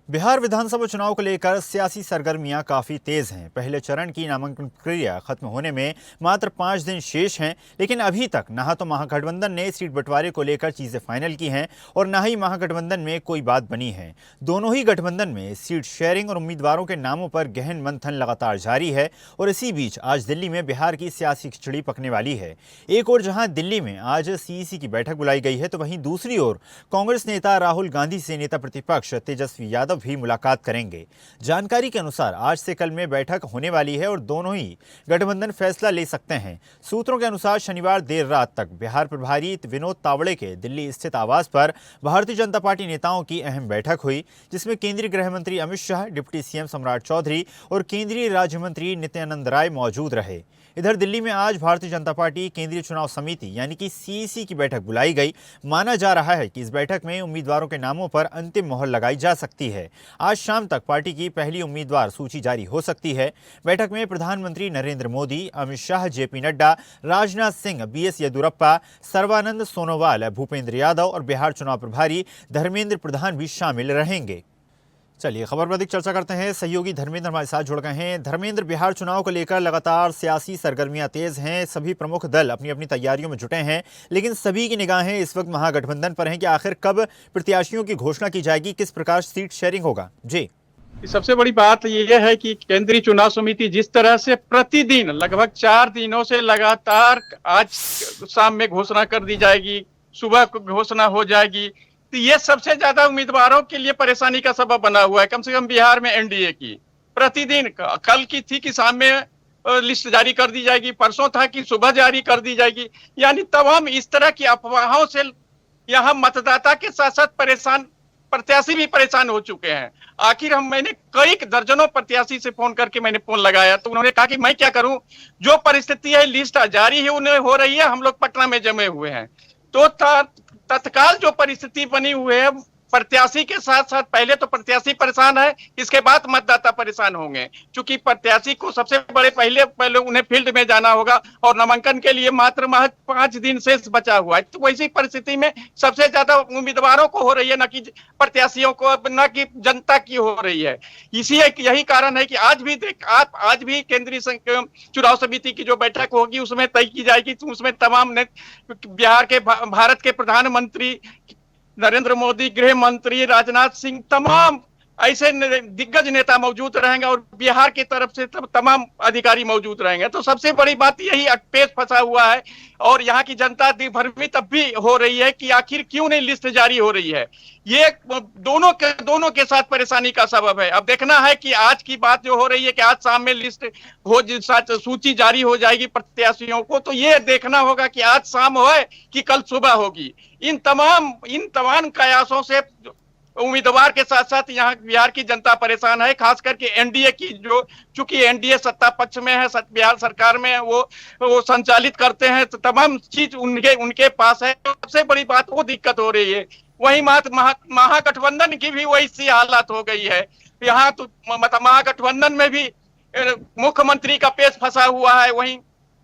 बिहार विधानसभा चुनाव को लेकर सियासी सरगर्मियां काफी तेज हैं। पहले चरण की नामांकन प्रक्रिया खत्म होने में मात्र 5 दिन शेष हैं, लेकिन अभी तक न तो महागठबंधन ने सीट बंटवारे को लेकर चीजें फाइनल की हैं और न ही महागठबंधन में कोई बात बनी है। दोनों ही गठबंधन में सीट शेयरिंग और उम्मीदवारों के नामों पर गहन मंथन लगातार जारी है और इसी बीच आज दिल्ली में बिहार की सियासी खिचड़ी पकने वाली है। एक और जहां दिल्ली में आज सीईसी की बैठक बुलाई गई है, तो वहीं दूसरी ओर कांग्रेस नेता राहुल गांधी से नेता प्रतिपक्ष तेजस्वी यादव भी मुलाकात करेंगे। जानकारी के अनुसार आज से कल में बैठक होने वाली है और दोनों ही गठबंधन फैसला ले सकते हैं। सूत्रों के अनुसार शनिवार देर रात तक बिहार प्रभारी विनोद तावड़े के दिल्ली स्थित आवास पर भारतीय जनता पार्टी नेताओं की अहम बैठक हुई, जिसमें केंद्रीय गृह मंत्री अमित शाह, डिप्टी सीएम सम्राट चौधरी और केंद्रीय राज्य मंत्री नित्यानंद राय मौजूद रहे। इधर दिल्ली में आज भारतीय जनता पार्टी केंद्रीय चुनाव समिति यानी कि सीईसी की बैठक बुलाई गई। माना जा रहा है कि इस बैठक में उम्मीदवारों के नामों पर अंतिम मोहर लगाई जा सकती है। आज शाम तक पार्टी की पहली उम्मीदवार सूची जारी हो सकती है। बैठक में प्रधानमंत्री नरेंद्र मोदी, अमित शाह, जेपी नड्डा, राजनाथ सिंह, बीएस येदियुरप्पा, सर्बानंद सोनोवाल, भूपेंद्र यादव और बिहार चुनाव प्रभारी धर्मेंद्र प्रधान भी शामिल रहेंगे। चलिए खबर पर अधिक चर्चा करते हैं। सहयोगी धर्मेंद्र हमारे साथ जुड़ गए हैं। धर्मेंद्र, बिहार चुनाव को लेकर लगातार सियासी सरगर्मियां तेज हैं। सभी प्रमुख दल अपनी अपनी तैयारियों में जुटे हैं, लेकिन सभी की निगाहें इस वक्त महागठबंधन पर हैं कि आखिर कब प्रत्याशियों की घोषणा की जाएगी, किस प्रकार सीट शेयरिंग होगा। जी, सबसे बड़ी बात यह है कि केंद्रीय चुनाव समिति जिस तरह से प्रतिदिन लगभग 4 दिनों से लगातार आज शाम में घोषणा कर दी जाएगी, सुबह को घोषणा हो जाएगी, तो ये सबसे ज्यादा उम्मीदवारों के लिए परेशानी का सबब बना हुआ है। कम से कम बिहार में एनडीए की प्रतिदिन, कल की थी कि शाम में लिस्ट जारी कर दी जाएगी, परसों था कि सुबह जारी कर दी जाएगी, यानी तमाम इस तरह की अफवाहों से यहाँ मतदाता के साथ साथ प्रत्याशी भी परेशान हो चुके हैं। आखिर मैंने कई दर्जनों प्रत्याशी से फोन करके मैंने फोन लगाया, तो उन्होंने कहा कि मैं क्या करूं, जो परिस्थिति है लिस्ट जारी है उन्हें हो रही है, हम लोग पटना में जमे हुए हैं। तो तत्काल जो परिस्थिति बनी हुई है, प्रत्याशी के साथ साथ पहले तो प्रत्याशी परेशान है, इसके बाद मतदाता परेशान होंगे, क्योंकि प्रत्याशी को सबसे पहले उन्हें फील्ड में जाना होगा और नामांकन के लिए मात्र महज 5 दिन शेष बचा हुआ है। तो वैसी परिस्थिति में सबसे ज्यादा उम्मीदवारों को हो रही है, न कि प्रत्याशियों को, न कि जनता की हो रही है। यही कारण है कि आज भी केंद्रीय चुनाव समिति की जो बैठक होगी उसमें तय की जाएगी, उसमें तमाम भारत के प्रधानमंत्री नरेंद्र मोदी, गृह मंत्री राजनाथ सिंह, तमाम ऐसे दिग्गज नेता मौजूद रहेंगे और बिहार की तरफ से तमाम अधिकारी मौजूद रहेंगे। तो सबसे बड़ी बात यही पेच फंसा हुआ है और यहाँ की जनता दिग्भ्रमित अब भी हो रही है कि आखिर क्यों नहीं लिस्ट जारी हो रही है। ये दोनों के साथ परेशानी का सबब है। अब देखना है कि आज की बात जो हो रही है कि आज शाम में लिस्ट सूची जारी हो जाएगी प्रत्याशियों को, तो ये देखना होगा कि आज शाम हो कि कल सुबह होगी। इन तमाम कयासों से उम्मीदवार के साथ साथ यहाँ बिहार की जनता परेशान है, खास करके एनडीए की, जो चूंकि एनडीए सत्ता पक्ष में है, बिहार सरकार में वो संचालित करते हैं, तो तमाम चीज उनके पास है। सबसे बड़ी बात वो दिक्कत हो रही है। वही महागठबंधन की भी वही सी हालत हो गई है। यहाँ तो महागठबंधन में भी मुख्यमंत्री का पेच फंसा हुआ है।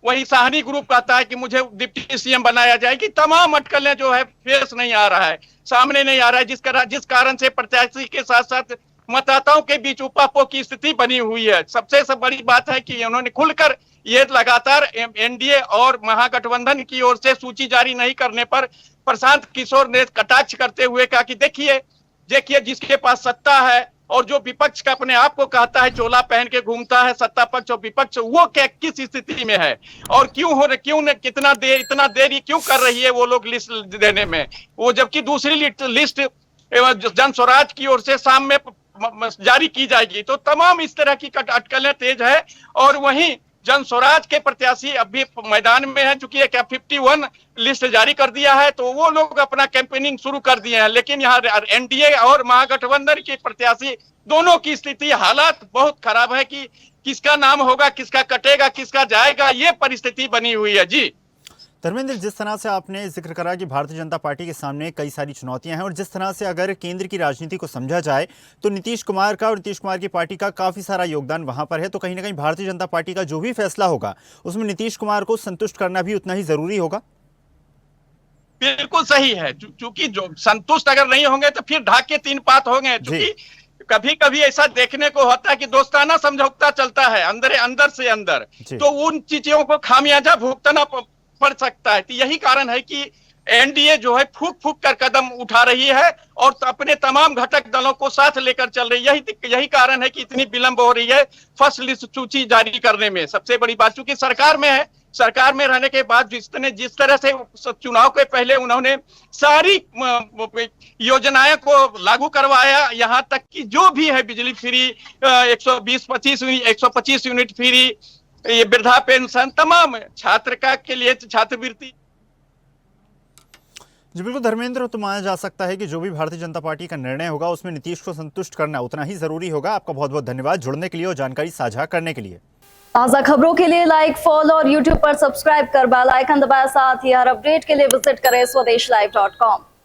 वही साहनी ग्रुप कहता है कि मुझे डिप्टी सीएम बनाया जाए, कि तमाम अटकलें जो है फेस नहीं आ रहा है, सामने नहीं आ रहा है, जिस कारण से प्रत्याशी के साथ साथ मतदाताओं के बीच उपापो की स्थिति बनी हुई है। सबसे बड़ी बात है कि उन्होंने खुलकर ये लगातार एनडीए और महागठबंधन की ओर से सूची जारी नहीं करने पर प्रशांत किशोर ने कटाक्ष करते हुए कहा कि देखिए जिसके पास सत्ता है और जो विपक्ष का अपने आप को कहता है चोला पहन के घूमता है, सत्ता पक्ष और विपक्ष, वो किस स्थिति में है और इतना देरी क्यों कर रही है वो लोग लिस्ट देने में, वो जबकि दूसरी लिस्ट जन स्वराज की ओर से शाम में जारी की जाएगी। तो तमाम इस तरह की अटकलें तेज है और वहीं जन स्वराज के प्रत्याशी अभी मैदान में है, चूंकि 51 लिस्ट जारी कर दिया है, तो वो लोग अपना कैंपेनिंग शुरू कर दिए हैं। लेकिन यहाँ एनडीए और महागठबंधन के प्रत्याशी दोनों की स्थिति, हालात बहुत खराब है कि किसका नाम होगा, किसका कटेगा, किसका जाएगा, ये परिस्थिति बनी हुई है। जी धर्मेंद्र, जिस तरह से आपने जिक्र करा कि भारतीय जनता पार्टी के सामने कई सारी चुनौतियां हैं और जिस तरह से अगर केंद्र की राजनीति को समझा जाए तो नीतीश कुमार का और नीतीश कुमार की पार्टी का काफी सारा योगदान वहां पर है, तो कहीं ना कहीं भारतीय जनता पार्टी का जो भी फैसला होगा उसमें नीतीश कुमार को संतुष्ट करना भी उतना ही जरूरी होगा। बिल्कुल सही है, चूंकि जो संतुष्ट अगर नहीं होंगे तो फिर ढाक के 3 पात होंगे। चूंकि कभी कभी ऐसा देखने को होता है कि दोस्ताना समझौता चलता है अंदर से अंदर, जी। तो उन चीजों को खामियाजा भुगतना पड़ सकता है। तो यही कारण है कि एनडीए जो है फूक फूक कर कदम उठा रही है और अपने तमाम घटक दलों को साथ लेकर चल रही है। यही कारण है कि इतनी विलंब हो रही है फर्स्ट लिस्ट सूची जारी करने में। सबसे बड़ी बात, चूंकि सरकार में है, सरकार में रहने के बाद जिस तरह से चुनाव के पहले उन्होंने सारी योजनाएं को लागू करवाया, यहां तक कि जो भी है बिजली फ्री, 125 यूनिट फ्री, ये वृद्धा पेंशन, तमाम छात्र के लिए छात्रवृत्ति। जी बिल्कुल धर्मेंद्र, तो माना जा सकता है कि जो भी भारतीय जनता पार्टी का निर्णय होगा उसमें नीतीश को संतुष्ट करना उतना ही जरूरी होगा। आपका बहुत बहुत धन्यवाद जुड़ने के लिए और जानकारी साझा करने के लिए। ताज़ा खबरों के लिए लाइक, फॉलो और यूट्यूब पर सब्सक्राइब कर बेल आइकन दबाएं। साथ ही हर अपडेट के लिए विजिट करें स्वदेशलाइव.com।